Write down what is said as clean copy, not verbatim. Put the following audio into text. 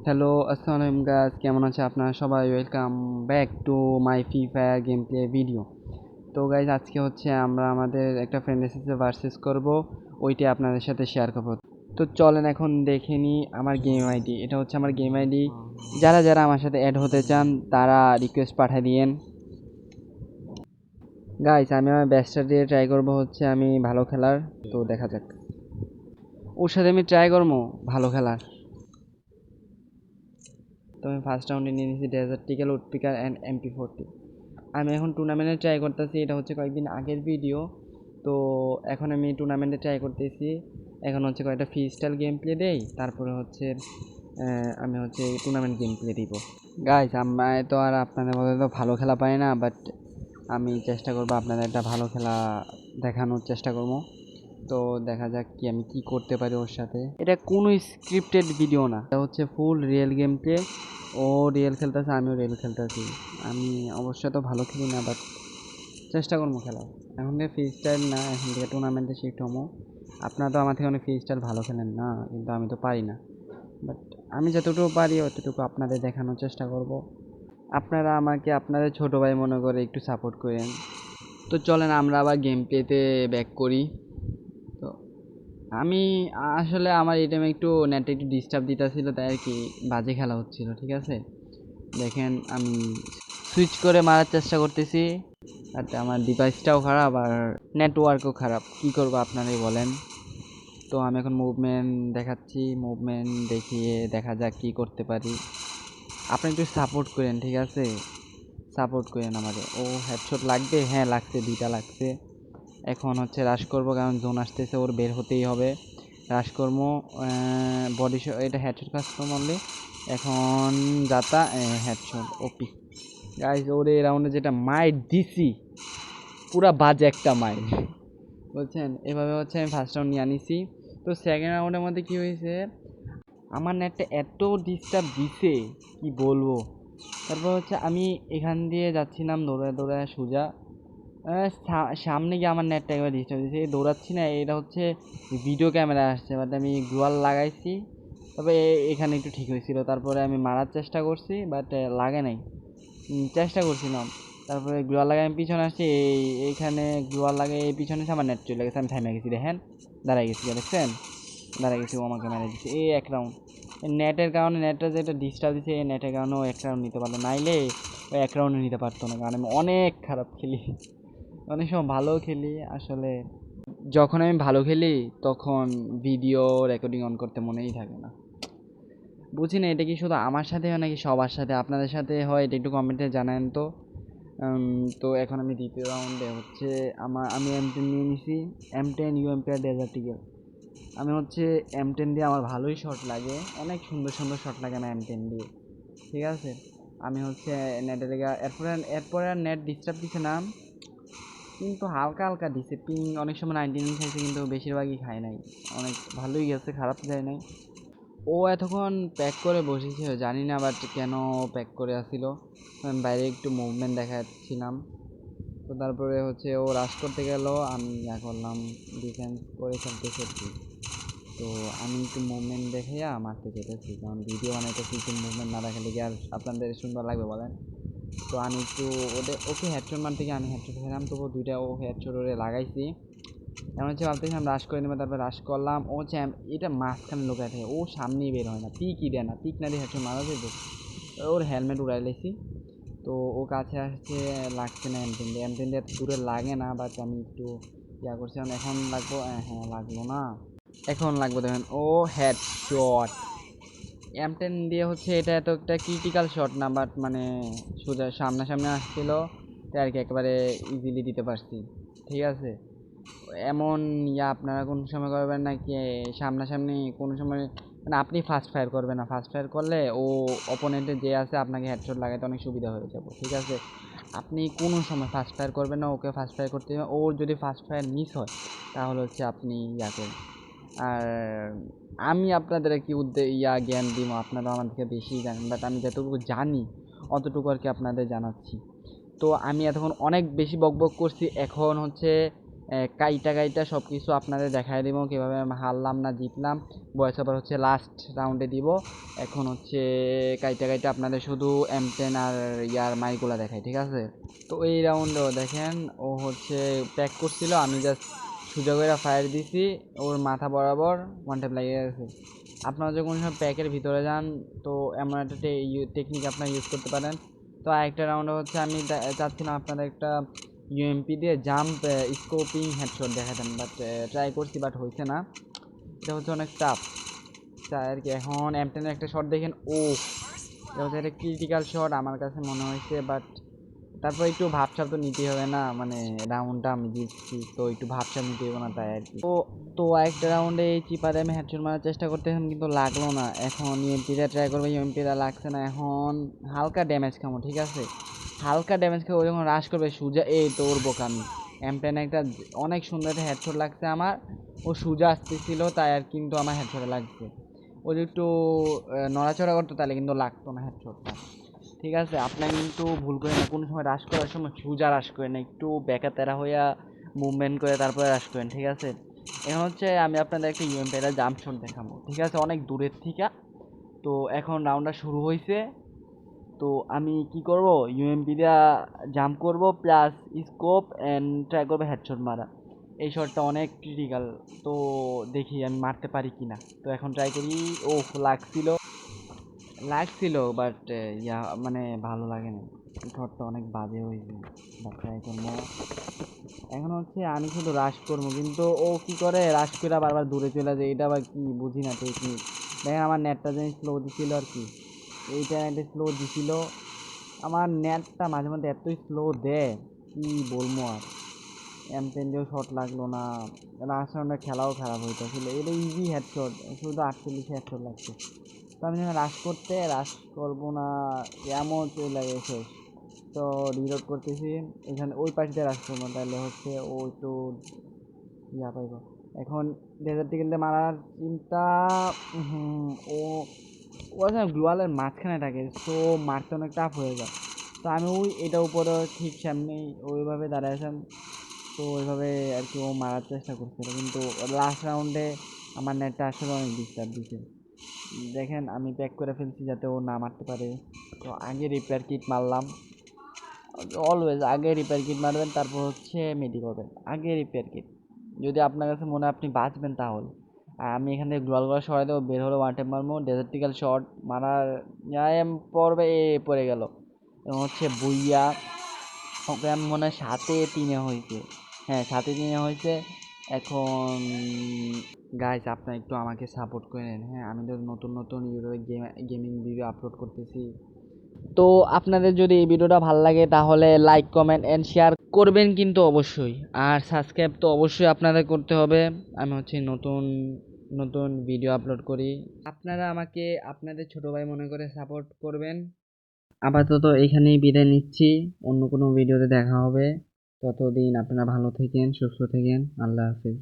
Hello, আসসালামু আলাইকুম guys, কেমন আছে আপনারা সবাই? Welcome back to my free fire game play video. তো গাইস, আজকে হচ্ছে আমরা আমাদের একটা ফ্রেন্ডের সাথে ভার্সেস করব, ওইটা আপনাদের সাথে শেয়ার করব। তো চলেন এখন দেখে নিই আমার গেম আইডি। এটা হচ্ছে আমার গেম আইডি। যারা যারা আমার সাথে অ্যাড হতে চান তারা রিকোয়েস্ট পাঠিয়ে দিয়েন। গাইস, আমি আমার ব্যাচটা দিয়ে ট্রাই করব হচ্ছে আমি ভালো খেলার। তো দেখা যাক, ওর সাথে আমি ট্রাই করবো ভালো খেলার। তো আমি ফার্স্ট রাউন্ডে নিয়ে নিয়েছি ডেজার্ট টিকেল, উডপিকার অ্যান্ড MP40। আমি এখন টুর্নামেন্টে ট্রাই করতেছি, এটা হচ্ছে কয়েকদিন আগের ভিডিও। তো এখন আমি টুর্নামেন্টে ট্রাই করতেছি। এখন হচ্ছে কয়েকটা ফ্রি স্টাইল গেম প্লে দেই, তারপরে হচ্ছে আমি হচ্ছে টুর্নামেন্ট গেম প্লে দিব। গাইস, আমরা তো আর আপনাদের মধ্যে তো ভালো খেলা পাই না, বাট আমি চেষ্টা করবো আপনাদের একটা ভালো খেলা দেখানোর চেষ্টা করবো। তো দেখা যাক কি আমি কি করতে পারি ওর সাথে। এটা কোনো স্ক্রিপ্টেড ভিডিও না, এটা হচ্ছে ফুল রিয়েল গেম প্লে। ও রিয়েল খেলতেছে, আমিও রিয়েল খেলতেছি। আমি অবশ্য তো ভালো খেলি না, বাট চেষ্টা করবো খেলার। এখন থেকে ফ্রি স্টাইল না, এখন থেকে টুর্নামেন্টে শিফট হবো। আপনারা তো আমার থেকে অনেক ফ্রি স্টাইল ভালো খেলেন না, কিন্তু আমি তো পারি না। বাট আমি যতটুকু পারি অতটুকু আপনাদের দেখানোর চেষ্টা করব। আপনারা আমাকে আপনাদের ছোটো ভাই মনে করে একটু সাপোর্ট করেন। তো চলেন আমরা আবার গেম প্লেতে ব্যাক করি। তো আমি আসলে আমার এই টাইমে একটু নেটে একটু ডিস্টার্ব দিতেছিল, তাই আর কি বাজে খেলা হচ্ছিল। ঠিক আছে, দেখেন আমি সুইচ করে মারার চেষ্টা করতেছি, আর আমার ডিভাইসটাও খারাপ আর নেটওয়ার্কও খারাপ। কি করবো আপনারাই বলেন। তো আমি এখন মুভমেন্ট দেখাচ্ছি, মুভমেন্ট দেখিয়ে দেখা যাক কী করতে পারি। আপনি একটু সাপোর্ট করেন, ঠিক আছে? সাপোর্ট করেন আমাকে। ও হেডশট লাগবে, হ্যাঁ লাগছে, দুইটা লাগছে। এখন হচ্ছে রাশ করব, কারণ জোন আসতেছে, ওর বের হতেই হবে। রাশ করবো, বডি এটা হেডশট কাস্টম অনলি। এখন যাতা হেডশট ওপি। গাইজ, ওরে রাউন্ডে যেটা মাইর দিছি, পুরা বাজে একটা মাইর, বলছেন। এভাবে হচ্ছে আমি ফার্স্ট রাউন্ড নিয়ে আনিছি। তো সেকেন্ড রাউন্ডের মধ্যে কী হয়েছে, আমার নেটটা এত ডিস্টার্ব দিছে কি বলবো। তারপর হচ্ছে আমি এখান দিয়ে যাচ্ছিলাম দৌড়ায় দৌড়ায় সোজা, সামনে গিয়ে আমার নেটটা একবার ডিস্টার্ব দিচ্ছে। দৌড়াচ্ছি না, এটা হচ্ছে ভিডিও ক্যামেরা আসছে, বাট আমি গ্লোয়াল লাগাইছি। তবে এখানে একটু ঠিক হয়েছিল। তারপরে আমি মারার চেষ্টা করছি, বাট লাগে নাই। চেষ্টা করছিলাম, তারপরে গ্লোয়াল লাগাই আমি পিছনে আসছি, এইখানে গ্লোয়াল লাগে এই পিছনে এসে আমার নেট চলে গেছে। আমি থামে গেছি, দেখেন দাঁড়াই গেছি, দেখছেন দাঁড়াই গেছি। ও আমাকে মেরে দিচ্ছে এই এক রাউন্ড। নেটের কারণে, নেটটা যেটা ডিস্টার্ব দিচ্ছে, এই নেটের কারণে ও এক রাউন্ড নিতে পারলো, নাইলে ও এক রাউন্ডে নিতে পারতো না, কারণ আমি অনেক খারাপ খেলি। অনেক সময় ভালো খেলি আসলে। যখন আমি ভালো খেলি তখন ভিডিও রেকর্ডিং অন করতে মনেই থাকে না। বুঝি না এটা কি শুধু আমার সাথে হয় নাকি সবার সাথে, আপনাদের সাথে হয় এটা একটু কমেন্টে জানান তো। তো এখন আমি দ্বিতীয় রাউন্ডে হচ্ছে আমি M10 নিয়ে নিছি। M10 UMP dessert eagle. আমি হচ্ছে M10 দিয়ে আমার ভালোই শট লাগে, অনেক সুন্দর সুন্দর শট লাগে আমার M10 দিয়ে। ঠিক আছে, আমি হচ্ছে নেটের লেগে এরপরে আর নেট ডিস্টার্ব দিছে না, কিন্তু হালকা হালকা দিছে পিং। অনেক সময় 99 খাইছে, কিন্তু বেশিরভাগই খায় নাই। অনেক ভালোই গেছে, খারাপ যায় নাই। ও এতক্ষণ প্যাক করে বসেছিল জানি না, বাট কেন প্যাক করে আসছিল। আমি বাইরে একটু মুভমেন্ট দেখাচ্ছিলাম। তো তারপরে হচ্ছে ও রাশ করতে গেল, আমি ইয়া করলাম, ডিফেন্স করে খেলতেছি। তো আমি একটু মুভমেন্ট দেখাইয়া মারতে যেতেছি, কারণ ভিডিও বানাইতেছি, একটু মুভমেন্ট না দেখালে কি আর আপনাদের সুন্দর লাগবে বলেন। তো আমি একটু ওকে হেডশট মারতে গিয়ে আমি হেডশট খেলাম, তবু দুইটা ও হেডশট ওরে লাগাইছি। এমন হচ্ছে ভাবতেছিলাম রাশ করে নেবো, তারপর রাশ করলাম। ও হচ্ছে এটা মাঝখানে লোকায় থাকে, ও সামনেই বের হয় না, পিকই দেয় না, পিক না দিয়ে হেডশট মারা যেত। ওর হেলমেট উড়াই লেছি। তো ও কাছে আসছে, লাগছে না M10 দিয়ে এত দূরে লাগে না, বাট আমি একটু ইয়া করছি। এখন লাগবো, হ্যাঁ লাগলো না, এখন লাগবে। দেখেন ও হেডশট। M10 দিয়ে হচ্ছে এটা এত একটা ক্রিটিক্যাল শট না, বাট মানে সোজা সামনাসামনি আসছিল, তাই আর কি একেবারে ইজিলি দিতে পারছি। ঠিক আছে, এমন ইয়া আপনারা কোন সময় করবেন না কি, সামনাসামনি কোনো সময় মানে আপনি ফার্স্ট ফায়ার করবেন না। ফার্স্ট ফায়ার করলে ও অপোনেন্টে যে আছে আপনাকে হেডশট লাগাইতে অনেক সুবিধা হয়ে যাবে। ঠিক আছে, আপনি কোনো সময় ফার্স্ট ফায়ার করবেন না, ওকে ফার্স্ট ফায়ার করতে হবে। ওর যদি ফার্স্ট ফায়ার মিস হয় তাহলে হচ্ছে আপনি ইয়া করেন। আর আমি আপনাদের কি জ্ঞান দিব, আপনারা আমার থেকে বেশি জানেন, বাট আমি যতটুকু জানি অতটুকু আর কি আপনাদের জানাচ্ছি। তো আমি এতক্ষণ অনেক বেশি বকবক করছি, এখন হচ্ছে কাইটা কাইটা সব কিছু আপনাদের দেখাই দেবো কীভাবে আমি হারলাম না জিতলাম। ভয়েস ওভার হচ্ছে লাস্ট রাউন্ডে দিব। এখন হচ্ছে কাইটা কাইটা আপনাদের শুধু M10 আর ইয়ার মাইকগুলো দেখাই, ঠিক আছে? তো এই রাউন্ডেও দেখেন ও হচ্ছে প্যাক করছিল, আমি জাস্ট সোজা করে ফায়ার দিছি, ওর মাথা বরাবর ওয়ান ট্যাপ লাগিয়ে গেছে। আপনারা যখন সব প্যাকের ভিতরে যান তো এমন একটা টেকনিক আপনারা ইউজ করতে পারেন। তো আরেকটা রাউন্ডে হচ্ছে আমি চাচ্ছিলাম আপনাদের একটা ইউএমপি দিয়ে jump scoping headshot দেখাতেন, but try করছি বাট হয়েছে না। এটা হচ্ছে অনেক টাফ তাই আর কি। এখন M10 একটা শট দেখেন, ও এটা হচ্ছে একটা ক্রিটিক্যাল শট আমার কাছে মনে হয়েছে, বাট তারপর একটু ভাবসাব তো নিতেই হবে না, মানে রাউন্ডটা আমি জিতছি তো একটু ভাবসাব নিতে হবে না, তাই আর কি। তো তো একটা রাউন্ডে এই চিপারে আমি হেডশট মারার চেষ্টা করতেছিলাম কিন্তু লাগলো না। এখন ইউএমপিটা ট্রাই করবো, ইউএমপিটা লাগছে না। এখন হালকা ড্যামেজ খামো, ঠিক আছে? হালকা ড্যামেজ খাবো, যখন রাশ করবে সুজা এই তো ওর বোকামি। M10 একটা অনেক সুন্দর একটা হেডশট লাগছে আমার, ও সুজা আসতেছিল তাই আর, কিন্তু আমার হেডশটে লাগছে। ও যদি একটু নড়াচড়া করতো তাহলে কিন্তু লাগতো না হেডশটটা, ঠিক আছে? আপনার কিন্তু ভুল করে না, কোনো সময় রাশ করার সময় সোজা রাশ করেন না, একটু ব্যাকা তেরা হইয়া মুভমেন্ট করে তারপরে রাশ করেন, ঠিক আছে? এখন হচ্ছে আমি আপনাদের একটা ইউএমপি একটা জাম্প শট দেখাবো, ঠিক আছে? অনেক দূরের থেকে। তো এখন রাউন্ডটা শুরু হয়েছে। তো আমি কি করব, ইউএমপি দিয়া জাম্প করব প্লাস স্কোপ অ্যান্ড ট্রাই করবো হেডশট মারা। এই শটটা অনেক ক্রিটিক্যাল, তো দেখি আমি মারতে পারি কি না। তো এখন ট্রাই করি। ও লাগছিল বাট ইয়া মানে ভালো লাগে না, শটটা অনেক বাজে হয়েছে, বাট ট্রাই করবো। এখন হচ্ছে আমি শুধু রাশ করবো, কিন্তু ও কি করে রাশ করে বারবার দূরে চলে যায়, এটা আবার কি বুঝি না টেকনিক। দেখেন আমার নেটটা যেন স্লো দিছিল আর কি, এইটা একটা স্লো দিছিল। আমার নেটটা মাঝে মধ্যে এতই স্লো দেয় কি বলবো আর। M10 দিয়েও শট লাগলো না, লাস্ট রাউন্ডে খেলাও খারাপ হইতেছিল। এটা ইজি হেডশট, শুধু 48 হেডশট লাগছে। তো আমি যখন রাশ করবো না, এমন চলে গেছে। তো রিলোড করতেছি, এখানে ওই পাশ দিয়ে রাশ করবো, তাহলে হচ্ছে ও একটু ইয়া পাইব। এখন ডেজার্টিকেলটা মারার চিন্তা। ও ও গ্লোয়ালের মাঝখানে থাকে, তো মারতে অনেক টাফ হয়ে যায়। তো আমি ওই এটা উপরে ঠিক সামনেই ওইভাবে দাঁড়াইছিলাম, তো ওইভাবে আর কি ও মারার চেষ্টা করছিল, কিন্তু লাস্ট রাউন্ডে আমার নেটটা আসলে অনেক ডিস্টার্ব দিচ্ছে। দেখেন আমি প্যাক করে ফেলছি যাতে ও না মারতে পারে। তো আগে রিপেয়ার কিট মারলাম, অলওয়েজ আগে রিপেয়ার কিট মারবেন, তারপর হচ্ছে মেডি করবেন। আগে রিপেয়ার কিট, যদি আপনার কাছে মনে হয় আপনি বাঁচবেন তাহলে। আর আমি এখান থেকে গ্লোয়াল গলা সরাই দেবো, বের হলো ওয়ান টাইম মারবো, ডেজার্টিক্যাল শট মারার পড়বে, পড়ে গেল। এবং হচ্ছে বুইয়া, ওকে আমি মনে হয় 7-3 হয়েছে, হ্যাঁ 7-3 হয়েছে। এখন গাইস আপনারা একটু আমাকে সাপোর্ট করেন, হ্যাঁ? আমি তো নতুন নতুন ইউটিউবে গেমিং ভিডিও আপলোড করতেছি। তো আপনাদের যদি এই ভিডিওটা ভালো লাগে তাহলে লাইক কমেন্ট অ্যান্ড শেয়ার করবেন কিন্তু অবশ্যই, আর সাবস্ক্রাইব তো অবশ্যই আপনাদের করতে হবে। আমি হচ্ছে নতুন নতুন ভিডিও আপলোড করি, আপনারা আমাকে আপনাদের ছোট ভাই মনে করে সাপোর্ট করবেন। আপাতত এখানেই বিদায় নিচ্ছি, অন্য কোনো ভিডিওতে দেখা হবে। ততদিন আপনারা ভালো থাকেন, সুস্থ থাকেন, আল্লাহ হাফেজ।